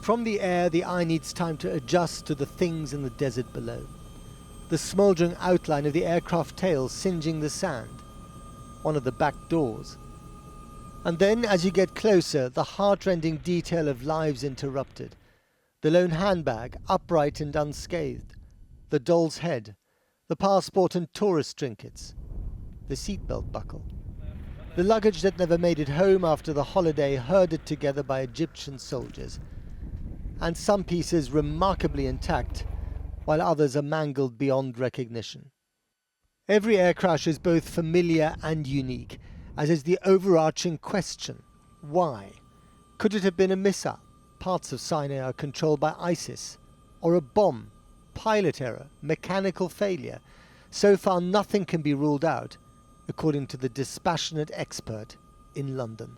From the air, the eye needs time to adjust to the things in the desert below. The smouldering outline of the aircraft tail singeing the sand. One of the back doors. And then, as you get closer, the heart-rending detail of lives interrupted. The lone handbag, upright and unscathed. The doll's head. The passport and tourist trinkets. The seatbelt buckle. The luggage that never made it home after the holiday herded together by Egyptian soldiers. And some pieces remarkably intact, while others are mangled beyond recognition. Every air crash is both familiar and unique, as is the overarching question: why? Could it have been a mishap? Parts of Sinai are controlled by ISIS. Or a bomb? Pilot error? Mechanical failure? So far nothing can be ruled out, according to the dispassionate expert in London.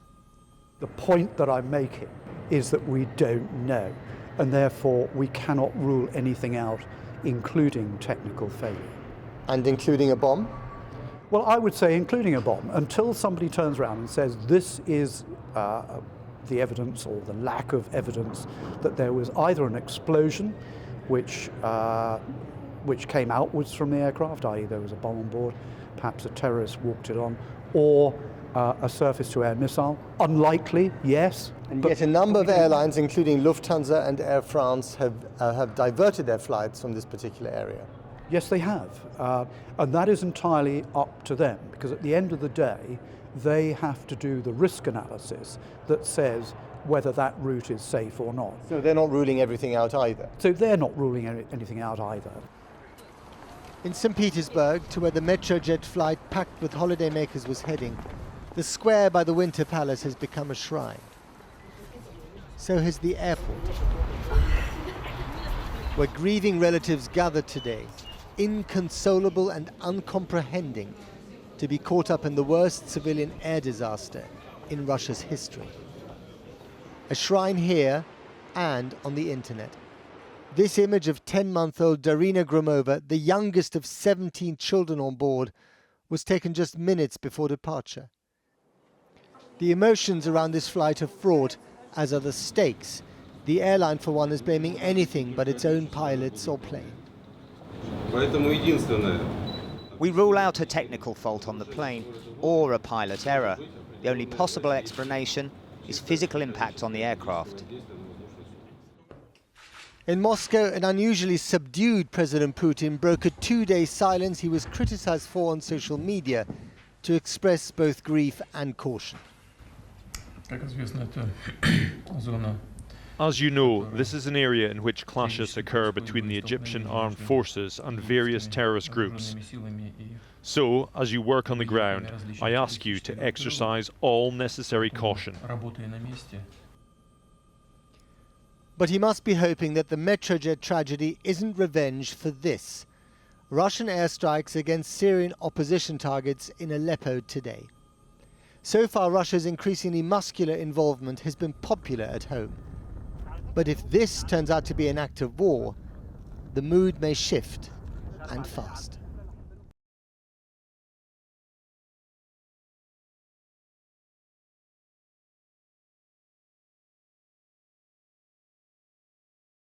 The point that I'm making is that we don't know, and therefore we cannot rule anything out, including technical failure. And including a bomb? Well, I would say including a bomb, until somebody turns around and says this is the evidence or the lack of evidence that there was either an explosion which came outwards from the aircraft, i.e. there was a bomb on board, perhaps a terrorist walked it on, or a surface-to-air missile. Unlikely, yes. And yet a number of airlines, including Lufthansa and Air France, have diverted their flights from this particular area. Yes, they have. And that is entirely up to them, because at the end of the day, they have to do the risk analysis that says whether that route is safe or not. So they're not ruling everything out either? So they're not ruling anything out either. In St. Petersburg, to where the Metrojet flight packed with holidaymakers was heading, the square by the Winter Palace has become a shrine. So has the airport, where grieving relatives gathered today, inconsolable and uncomprehending, to be caught up in the worst civilian air disaster in Russia's history. A shrine here and on the internet. This image of 10-month-old Darina Gromova, the youngest of 17 children on board, was taken just minutes before departure. The emotions around this flight are fraught, as are the stakes. The airline, for one, is blaming anything but its own pilots or plane. We rule out a technical fault on the plane or a pilot error. The only possible explanation is physical impact on the aircraft. In Moscow, an unusually subdued President Putin broke a 2-day silence he was criticized for on social media to express both grief and caution. As you know, this is an area in which clashes occur between the Egyptian armed forces and various terrorist groups. So, as you work on the ground, I ask you to exercise all necessary caution. But he must be hoping that the Metrojet tragedy isn't revenge for this: Russian airstrikes against Syrian opposition targets in Aleppo today. So far, Russia's increasingly muscular involvement has been popular at home. But if this turns out to be an act of war, the mood may shift, and fast.